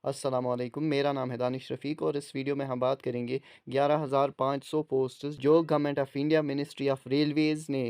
अस्सलाम वालेकुम, मेरा नाम है दानिश रफ़ीक और इस वीडियो में हम बात करेंगे 11,500 पोस्ट्स जो government of India ministry of Railways ने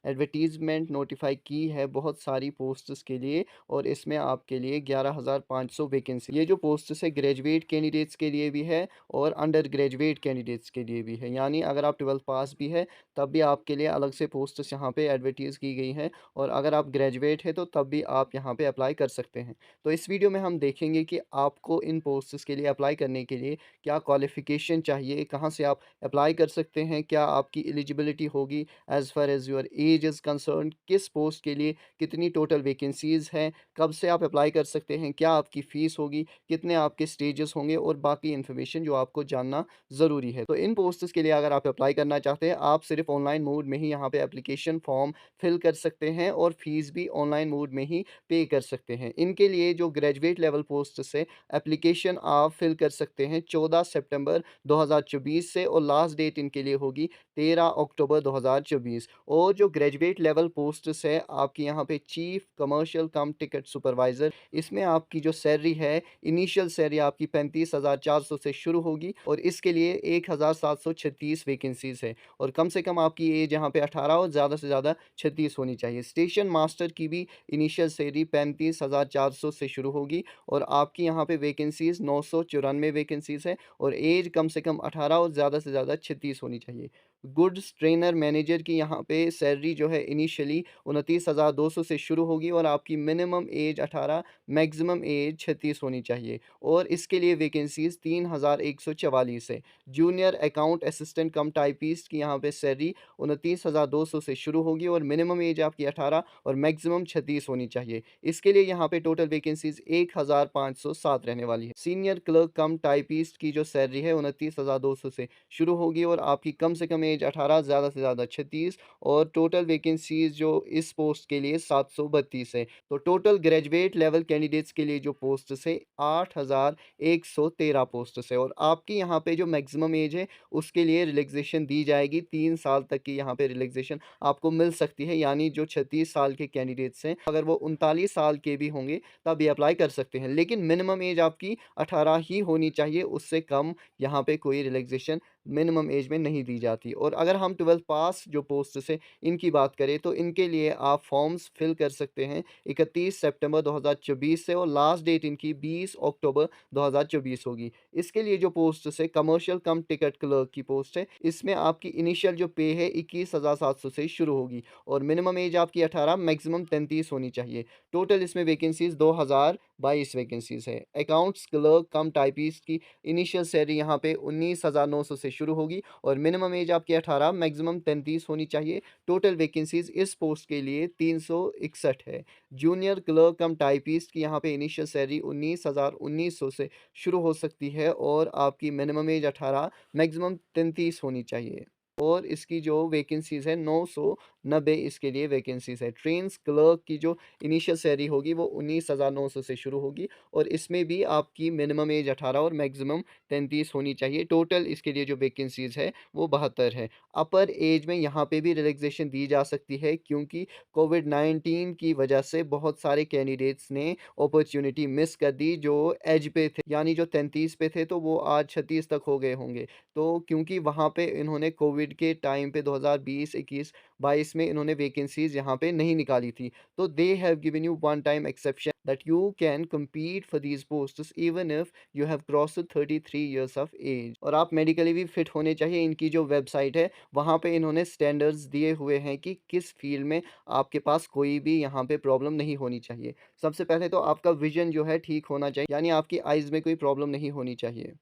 एडवर्टीज़मेंट नोटिफाई की है बहुत सारी पोस्ट्स के लिए। और इसमें आपके लिए 11,500 वैकेंसी, ये जो पोस्ट्स है ग्रेजुएट कैंडिडेट्स के लिए भी है और अंडर ग्रेजुएट कैंडिडेट्स के लिए भी है। यानी अगर आप 12th पास भी है तब भी आपके लिए अलग से पोस्ट्स यहाँ पे एडवर्टीज़ की गई हैं, और अगर आप ग्रेजुएट है तो तब भी आप यहाँ पे अप्लाई कर सकते हैं। तो इस वीडियो में हम देखेंगे कि आपको इन पोस्ट्स के लिए अप्लाई करने के लिए क्या क्वालिफ़िकेशन चाहिए, कहाँ से आप अप्लाई कर सकते हैं, क्या आपकी एलिजिबिलिटी होगी as far as your age is concerned, किस पोस्ट के लिए कितनी टोटल वैकेंसीज़ हैं, कब से आप अप्लाई कर सकते हैं, क्या आपकी फ़ीस होगी, कितने आपके स्टेजेस होंगे और बाकी इन्फॉर्मेशन जो आपको जानना ज़रूरी है। तो इन पोस्ट्स के लिए अगर आप अप्लाई करना चाहते हैं, आप सिर्फ़ ऑनलाइन मोड में ही यहाँ पे एप्लीकेशन फ़ॉर्म फिल कर सकते हैं और फ़ीस भी ऑनलाइन मोड में ही पे कर सकते हैं। इनके लिए जो ग्रेजुएट लेवल पोस्ट से एप्लीकेशन आप फिल कर सकते हैं 14 सितंबर 2024 से, और लास्ट डेट इनके लिए होगी 13 अक्टूबर 2024। और जो ग्रेजुएट लेवल पोस्ट्स है आपकी यहाँ पे चीफ कमर्शियल कम टिकट सुपरवाइज़र, इसमें आपकी जो सैलरी है, इनिशियल सैलरी आपकी 35,400 से शुरू होगी और इसके लिए 1,736 वैकेंसीज़ है। और कम से कम आपकी एज यहाँ पे 18 और ज़्यादा से ज़्यादा 36 होनी चाहिए। स्टेशन मास्टर की भी इनिशियल सैलरी 35,400 से शुरू होगी और आपकी यहाँ पे वैकेंसीज़ 994 वैकेंसीज़ है, और एज कम से कम 18 और ज़्यादा से ज़्यादा 36 होनी चाहिए। गुड्स ट्रेनर मैनेजर की यहाँ पे सैलरी जो है इनिशियली 29,200 से शुरू होगी और आपकी मिनिमम एज 18, मैक्सिमम एज 36 होनी चाहिए, और इसके लिए वैकेंसीज़ 3,144 है। जूनियर अकाउंट असिस्टेंट कम टाइपिस्ट की यहाँ पे सैलरी 29,200 से शुरू होगी और मिनिमम एज आपकी 18 और मैक्सिमम 36 होनी चाहिए। इसके लिए यहाँ पे टोटल वैकेंसीज़ 1,507 रहने वाली है। सीनियर क्लर्क कम टाइपिस्ट की जो सैलरी है 29,200 से शुरू होगी और आपकी कम से कम एज 18, ज़्यादा से ज़्यादा 36, और टोटल वैकेंसीज़ जो इस पोस्ट के लिए 732 है। तो टोटल ग्रेजुएट लेवल कैंडिडेट्स के लिए जो पोस्ट्स है 8,113 पोस्ट्स है, और आपकी यहाँ पे जो मैक्सिमम एज है उसके लिए रिलैक्सेशन दी जाएगी, 3 साल तक की यहाँ पे रिलैक्सेशन आपको मिल सकती है। यानी जो 36 साल के कैंडिडेट्स हैं, अगर वो 39 साल के भी होंगे तब ये अप्लाई कर सकते हैं, लेकिन मिनिमम एज आपकी 18 ही होनी चाहिए, उससे कम यहाँ पे कोई रिलैक्सेशन मिनिमम एज में नहीं दी जाती। और अगर हम 12th पास जो पोस्ट है इनकी बात करें तो इनके लिए आप फॉर्म्स फिल कर सकते हैं 31 सितंबर 2024 से, और लास्ट डेट इनकी 20 अक्टूबर 2024 होगी। इसके लिए जो पोस्ट है कमर्शियल कम टिकट क्लर्क की पोस्ट है, इसमें आपकी इनिशियल जो पे है 21,700 से शुरू होगी और मिनिमम एज आपकी 18, मैक्सिमम 33 होनी चाहिए। टोटल इसमें वैकेंसीज़ 2,022 वैकेंसीज़ है। अकाउंट्स क्लर्क कम टाइपिस्ट की इनिशियल सैलरी यहाँ पे 19,900 से शुरू होगी और मिनिमम एज आपकी 18, मैक्सिमम 33 होनी चाहिए। टोटल वैकेंसीज़ इस पोस्ट के लिए 361 है। जूनियर क्लर्क कम टाइपिस्ट की यहाँ पे इनिशियल सैलरी 19,900 से शुरू हो सकती है और आपकी मिनिमम एज 18, मैक्सिमम 33 होनी चाहिए। और इसकी जो वैकेंसीज़ है 990 इसके लिए वैकेंसीज़ है। ट्रेन्स क्लर्क की जो इनिशियल सैलरी होगी वो 19,900 से शुरू होगी और इसमें भी आपकी मिनिमम एज 18 और मैक्सिमम 33 होनी चाहिए। टोटल इसके लिए जो वैकेंसीज़ है वो 72 है। अपर एज में यहाँ पे भी रिलैक्सेशन दी जा सकती है क्योंकि कोविड-19 की वजह से बहुत सारे कैंडिडेट्स ने अपॉर्च्युनिटी मिस कर दी जो एज पे थे, यानी जो 33 पे थे तो वो आज 36 तक हो गए होंगे। तो क्योंकि वहाँ पे इन्होंने कोविड के टाइम पे 2020, 21, 22 में इन्होंने वैकेंसीज़ यहाँ पे नहीं निकाली थी। तो they have given you one time exception that you can compete for these posts even if you have crossed 33 years of age. और आप मेडिकली भी फिट होने चाहिए। इनकी जो वेबसाइट है वहाँ पे इन्होंने स्टैंडर्ड्स दिए हुए हैं कि किस फील्ड में आपके पास कोई भी यहाँ पे प्रॉब्लम नहीं होनी चाहिए। सबसे पहले तो आपका विज़न जो है ठीक होना चाहिए, यानी आपकी आइज़ में कोई प्रॉब्लम नहीं होनी चाहिए।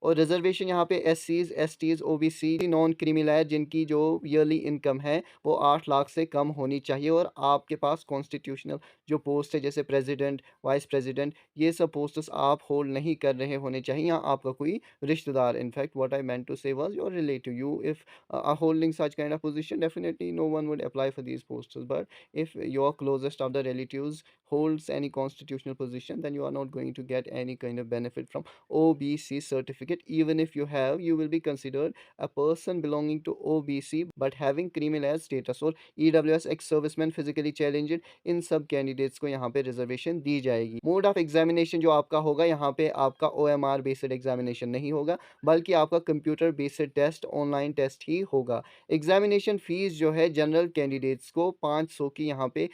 और रिजर्वेशन यहाँ पे एससीज़, एसटीज़, ओबीसी, नॉन क्रीमी लेयर जिनकी जो ईयरली इनकम है वो 8 लाख से कम होनी चाहिए, और आपके पास कॉन्स्टिट्यूशनल जो पोस्ट है जैसे प्रेसिडेंट, वाइस प्रेसिडेंट, ये सब पोस्ट्स आप होल्ड नहीं कर रहे होने चाहिए, या आपका कोई रिश्तेदार। In fact what I meant to say was your relative. You if holding such kind of position, definitely no one would apply for these posts, but if your closest of the relatives holds any constitutional position, then you are not going to get any kind of benefit from OBC certificate certificate. Even if you have, you will be considered a person belonging to OBC but having criminal status, और EWS ex serviceman physically challenged, इन सब candidates को यहाँ पे reservation दी जाएगी। Mode of examination जो आपका होगा, यहाँ पे आपका OMR बेस्ड एग्जामिनेशन नहीं होगा, बल्कि आपका computer based test, online test ही होगा। एग्जामिनेशन फीस जो है जनरल कैंडिडेट्स को 500 की यहाँ पे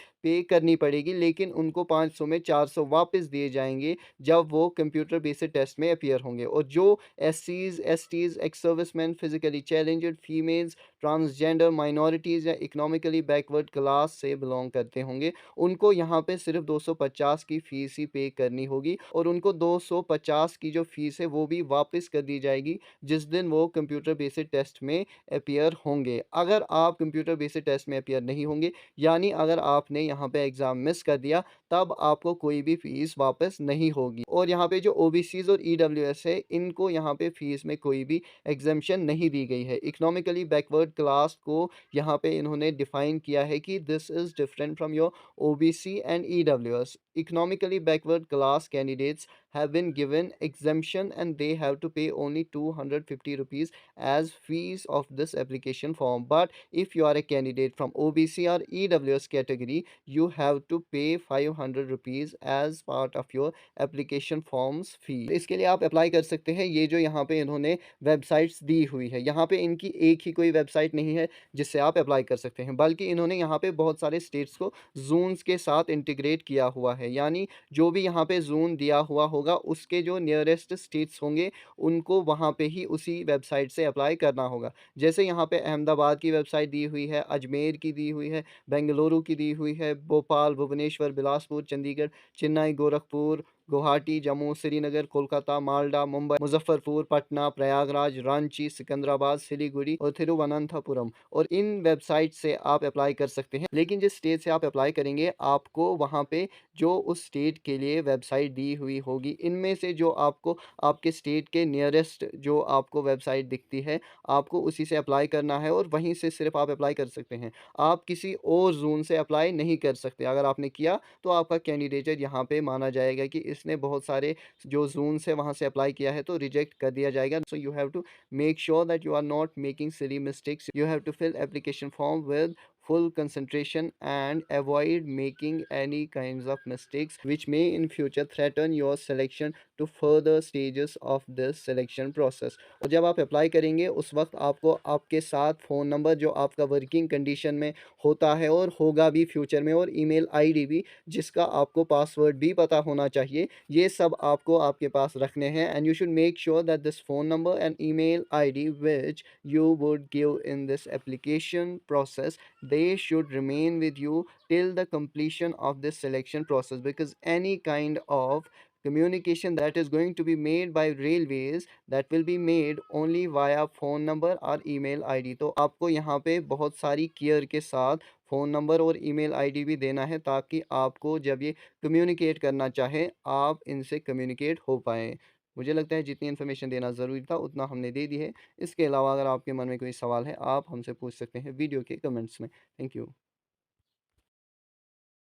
करनी पड़ेगी, लेकिन उनको 500 में 400 वापस दिए जाएंगे जब वो कंप्यूटर बेस्ड टेस्ट में अपीयर होंगे। और जो SCs, STs, ex serviceman, physically challenged, females, transgender, minorities या इकोनॉमिकली बैकवर्ड क्लास से बिलोंग करते होंगे, उनको यहाँ पे सिर्फ 250 की फ़ीस ही पे करनी होगी, और उनको 250 की जो फ़ीस है वो भी वापस कर दी जाएगी जिस दिन वो कंप्यूटर बेस्ड टेस्ट में अपीयर होंगे। अगर आप कंप्यूटर बेस्ड टेस्ट में अपीयर नहीं होंगे, यानी अगर आपने यहाँ पे एग्ज़ाम मिस कर दिया, तब आपको कोई भी फ़ीस वापस नहीं होगी। और यहाँ पे जो OBCs और EWS है, इनको यहाँ पे फ़ीस में कोई भी एग्ज़म्पशन नहीं दी गई है। इकोनॉमिकली बैकवर्ड क्लास को यहाँ पे इन्होंने डिफ़ाइन किया है कि this is different from your OBC and EWS. Economically backward class candidates have been given exemption and they have to pay only 250 rupees as fees of this application form. But if you are a candidate from OBC or EWS category, you have to pay 500 rupees as part of your application forms fee. इसके लिए आप apply कर सकते हैं। ये जो यहाँ पे इन्होंने वेबसाइट्स दी हुई है, यहाँ पे इनकी एक ही कोई वेबसाइट नहीं है जिससे आप अप्लाई कर सकते हैं, बल्कि इन्होंने यहाँ पे बहुत सारे स्टेट्स को ज़ोन्स के साथ इंटीग्रेट किया हुआ है। यानी जो भी यहाँ पे ज़ोन दिया हुआ होगा, उसके जो नियरेस्ट स्टेट्स होंगे, उनको वहाँ पे ही उसी वेबसाइट से अप्लाई करना होगा। जैसे यहाँ पे अहमदाबाद की वेबसाइट दी हुई है, अजमेर की दी हुई है, बेंगलुरु की दी हुई है, भोपाल, भुवनेश्वर, बिलासपुर, चंडीगढ़, चेन्नई, गोरखपुर, गुवाहाटी, जम्मू, श्रीनगर, कोलकाता, मालदा, मुंबई, मुजफ्फरपुर, पटना, प्रयागराज, रांची, सिकंदराबाद, सिलीगुड़ी और थिरुवनंतपुरम, और इन वेबसाइट से आप अप्लाई कर सकते हैं। लेकिन जिस स्टेट से आप अप्लाई करेंगे, आपको वहाँ पे जो उस स्टेट के लिए वेबसाइट दी हुई होगी, इनमें से जो आपको आपके स्टेट के नियरेस्ट जो आपको वेबसाइट दिखती है, आपको उसी से अप्लाई करना है और वहीं से सिर्फ आप अप्लाई कर सकते हैं। आप किसी और ज़ोन से अप्लाई नहीं कर सकते। अगर आपने किया तो आपका कैंडिडेचर यहाँ पे माना जाएगा कि इसने बहुत सारे जो ज़ोन्स है वहाँ से अप्लाई किया है, तो रिजेक्ट कर दिया जाएगा। So you have to make sure that you are not making silly mistakes. You have to fill application form with full concentration and avoid making any kinds of mistakes which may in future threaten your selection to further stages of this selection process. और जब आप apply करेंगे, उस वक्त आपको आपके साथ phone number जो आपका वर्किंग कंडीशन में होता है और होगा भी फ्यूचर में, और ईमेल आईडी भी जिसका आपको पासवर्ड भी पता होना चाहिए, ये सब आपको आपके पास रखने हैं। And you should make sure that this phone number and email ID which you would give in this application process, they should remain with you till the completion of this selection process, because any kind of communication that is going to be made by railways, that will be made only via phone number or email id. तो आपको यहाँ पे बहुत सारी care के साथ phone number और email ID भी देना है, ताकि आपको जब ये कम्युनिकेट करना चाहे, आप इनसे कम्युनिकेट हो पाएँ। मुझे लगता है जितनी इन्फॉर्मेशन देना ज़रूरी था उतना हमने दे दी है। इसके अलावा अगर आपके मन में कोई सवाल है, आप हमसे पूछ सकते हैं वीडियो के कमेंट्स में। Thank you.